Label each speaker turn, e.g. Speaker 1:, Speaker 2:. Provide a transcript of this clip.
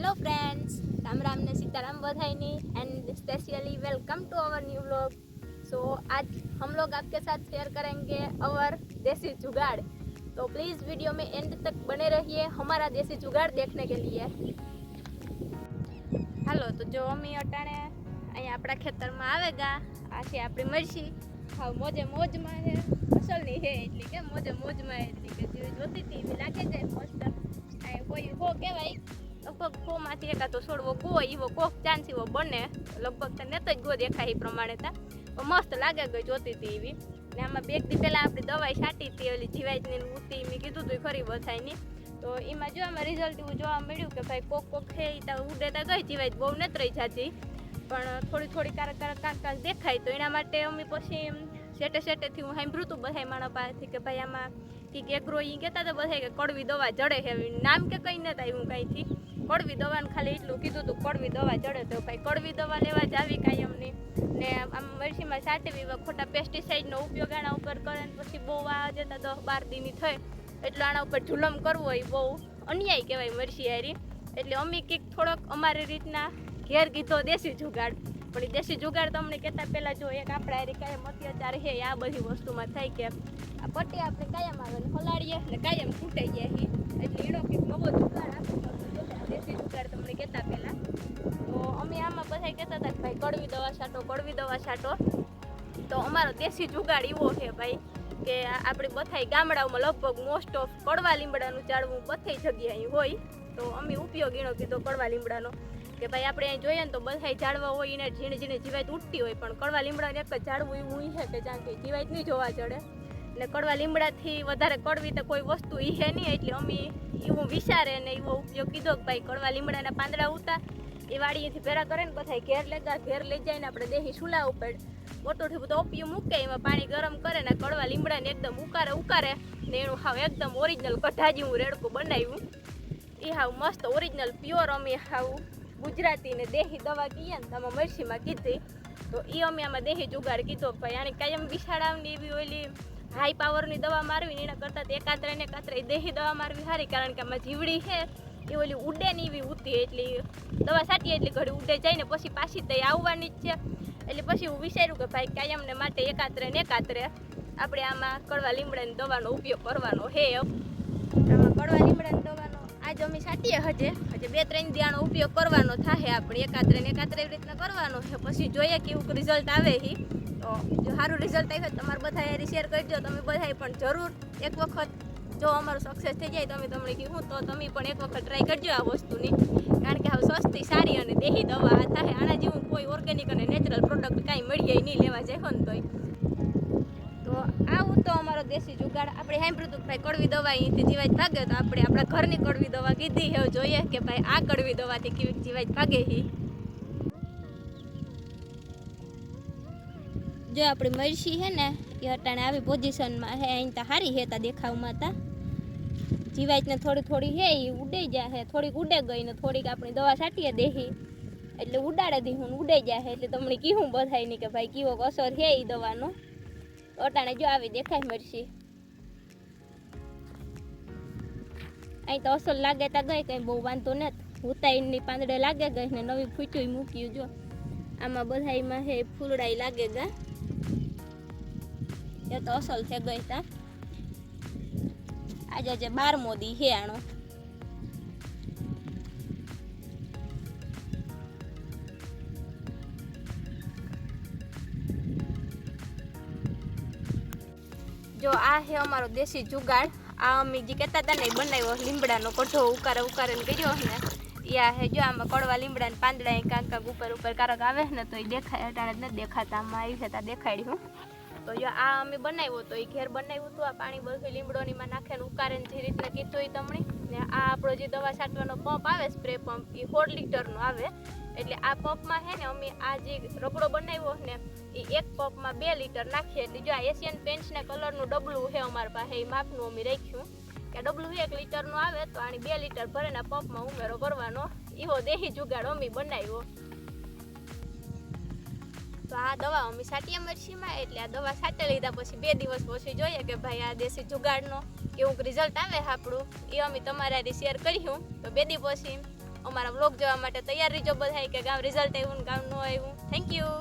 Speaker 1: Hello friends, Ram Ram ने सीताराम बधाई and specially welcome to our new vlog. So आज हम लोग आपके साथ शेयर करेंगे अवर देसी जुगाड़। तो प्लीज़ वीडियो में एंड तक बने रहिए हमारा देसी जुगाड़ देखने के लिए। हेलो, तो जो अमी अटाणे अहीं अपना खेतर में आवेगा आखी अपनी मरसी हाँ मोजे मोज में है असल नहीं है एटली के मोजे मोज में एटली के जेवी जोती थी एवी लागे जाए मस्त। अहीं कोई हो कहेवाय लगभग खो मांथी एका तो छोड़वो गो एवो कोक चांस एवो बने लगभग तो नेत ज गो देखाय ए प्रमाणे था मस्त लागे गई जोती थी एवी ने आमां બે દી પહેલા આપણે દવાઈ છાંટી હતી ઓલી જીવાતની ઉતી મેં કીધું હતું ખરી બથાયની તો એમાં જો આમાં રિઝલ્ટ એવું જોવા મળ્યું કે ભાઈ કોક કોક છે એ તો ઉડેતા ગઈ જીવાત બહુ નથી રહી જાતી પણ થોડી થોડી કારક કાંક દેખાય તો એના માટે અમે પછી સેટે સેટેથી હું સાંભળ્યું હતું બધા માણસ પાસેથી કે ભાઈ આમાં કંઈક એગ્રો એ કહેતા હતા બધા કે કડવી દવા જડે છે નામ કે કંઈ નથી આવ્યું કાંઈથી કડવી દવાનું ખાલી એટલું કીધું હતું કડવી દવા જડે તો ભાઈ કડવી દવા લેવા જ આવી કાયમની ને આમ મરસીમાં સાટવી ખોટા પેસ્ટિસાઇડનો ઉપયોગ આના ઉપર કરે ને પછી બહુ આ જતા 10-12 દીની થઈ એટલે આના ઉપર જુલમ કરવો એ બહુ અન્યાય કહેવાય મરસી હારી એટલે અમે કંઈક થોડોક અમારી રીતના ઘેર કીધો દેશી જુગાડ પણ એ દેશી જુગાડ તમને કહેતા પહેલાં જો એક આપણા હારી કાયમ અત્યાચાર છે આ બધી વસ્તુમાં થાય કે આ પટ્ટી આપણે કાયમ આવે ને હલાડીએ ને કાયમ ફૂટાઈ જાય એટલે એનો કંઈક નવો જુગાડ આપણે દેશી જુગાડ તમને કહેતા પહેલાં તો અમે આમાં બધા કહેતા હતા કે ભાઈ કડવી દવા છાંટો તો અમારો દેશી જુગાડ એવો છે ભાઈ કે આપણે બધાય ગામડાઓમાં લગભગ મોસ્ટ ઓફ કડવા લીમડાનું ઝાડવું બધી જગ્યાએ હોય તો અમે ઉપયોગ એનો કીધો કડવા લીમડાનો કે ભાઈ આપણે અહીં જોઈએ ને તો બધાય ઝાડવા હોય એને ઝીણી ઝીણી જીવાત ઉઠતી હોય પણ કડવા લીમડાને એક જ ઝાડવું એવું છે કે જ્યાં કંઈ જીવાત નહીં જોવા જડે ને કડવા લીમડાથી વધારે કડવી તો કોઈ વસ્તુ એ છે નહીં એટલે અમે એવું વિચારે ને એવો ઉપયોગ કીધો કે ભાઈ કડવા લીમડાના પાંદડા ઉતા એ વાડીએથી ભેરા કરે ને બધા ઘેર લઈ જાય ને આપણે દેહી ચૂલા ઉપર મોટોથી બધું ઓપિયું મૂકે એમાં પાણી ગરમ કરે ને કડવા લીમડાને એકદમ ઉકારે ને એનું હાવ એકદમ ઓરિજિનલ કઢા જેવું રેડકું બનાવ્યું એ હાવ મસ્ત ઓરિજિનલ પ્યોર અમે હાવ ગુજરાતી ને દેહી દવા કહીએ ને તમે મરસીમાં કીધી તો એ અમે આમાં દેહી જુગાડ કીધો ભાઈ આની કાયમ બિસાડાવની એવી ઓલી હાઈ પાવરની દવા મારવી ને એના કરતાં એકાત્રે દેહી દવા મારવી સારી કારણ કે આમાં જીવડી છે એ ઓલી ઉડે ને એવી ઉતી એટલી દવા છાંટીએ એટલી ઘડી ઉડે જાય ને પછી પાછી તો આવવાની જ છે એટલે પછી હું વિચાર્યું કે ભાઈ કાયમને માટે એકાત્રે આપણે આમાં કડવા લીમડાની દવાનો ઉપયોગ કરવાનો છે આમાં કડવા લીમડાની દવાનો આજે અમે છાંટીએ હજે 2-3 દી આનો ઉપયોગ કરવાનો થાય આપણે એકાત્રે એવી રીતના કરવાનો છે પછી જોઈએ કેવું રિઝલ્ટ આવે છે તો જો સારું રિઝલ્ટ આવે તમારે બધા શેર કરજો તમે બધાએ પણ જરૂર એક વખત જો અમારું સક્સેસ થઈ જાય તો અમે તમને કીધું તો તમે પણ એક વખત ટ્રાય કરજો આ વસ્તુની કારણ કે હવે સસ્તી સારી અને દેહી દવા થાય આના જેવું કોઈ ઓર્ગેનિક અને નેચરલ પ્રોડક્ટ કાંઈ મળીએ નહીં લેવા જાય ને તોય તો આવું તો અમારો દેશી જુગાડ આપણે સાંભળ્યું હતું ભાઈ કડવી દવા અહીંથી જીવાત ભાગે તો આપણે આપણા ઘરની કડવી દવા કીધી હવે જોઈએ કે ભાઈ આ કડવી દવાથી કેવી જીવાત ભાગે છે જો આપણી મરસી છે ને એ અટાણે આવી પોઝિશનમાં છે અહીં તો સારી છે તા દેખાવમાં તા જીવાતને થોડી છે એ ઉડાઈ જાય થોડીક ઉડે ગઈ ને થોડીક આપણી દવા છાંટીએ દેહી એટલે ઉડાડે દી હું ઉડાઈ જાય એટલે તમને કીધું બધાય નહીં કે ભાઈ કેવો અસર છે એ દવાનો અટાણે જો આવી દેખાય મરસી અહીં તો અસર લાગે તા ગઈ કંઈ બહુ વાંધો નથી ઉતાઈની પાંદડે લાગે ગઈ ને નવી ફૂટ્યું મૂક્યું જો આમાં બધામાં છે ફૂલડાઈ લાગે ગા એ તો અસલ થઈ ગઈ તા આજે 12મો દી છે આનો જો આ છે અમારો દેશી જુગાડ આ અમે જે કહેતા હતા ને બનાવ્યો લીમડાનો કઢો ઉકારે કર્યો ને એ આ છે જો આમાં કડવા લીમડાના પાંદડા કાંક ઉપર કારક આવે ને તો એ દેખાય અટાણે જ નથી દેખાતા આમાં આવી છે ત્યાં દેખાડ્યું તો જો આ અમે બનાવ્યો તો એ ઘેર બનાવ્યું હતું આ પાણી બધું લીમડોનીમાં નાખીને ઉકારે જે રીતના કીધું એ તમને ને આ આપણો જે દવા છાંટવાનો પંપ આવે સ્પ્રે પંપ એ 4 લીટરનો આવે એટલે આ પંપમાં છે ને અમે આ જે રગડો બનાવ્યો ને એ એક પંપમાં 2 લીટર નાખીએ એટલે જો આ એશિયન પેન્ટ્સના કલરનું ડબલું છે અમારા પાસે એ માપનું અમે રાખ્યું કે ડબલું 1 લીટરનું આવે તો આની 2 લીટર ભરીને આ પંપમાં ઉમેરો કરવાનો એવો દેહી જુગાડ અમે બનાવ્યો તો આ દવા અમે છાંટીએ મરસીમાં એટલે આ દવા છાંટી લીધા પછી 2 દિવસ પછી જોઈએ કે ભાઈ આ દેશી જુગાડનો કેવું રિઝલ્ટ આવે આપણું એ અમે તમારા શેર કર્યું તો 2 દિવસ પછી અમારા વ્લોગ જોવા માટે તૈયાર રહીજો બધા કે ગામ રિઝલ્ટ આવ્યું ને ગામ ન આવ્યું. Thank you.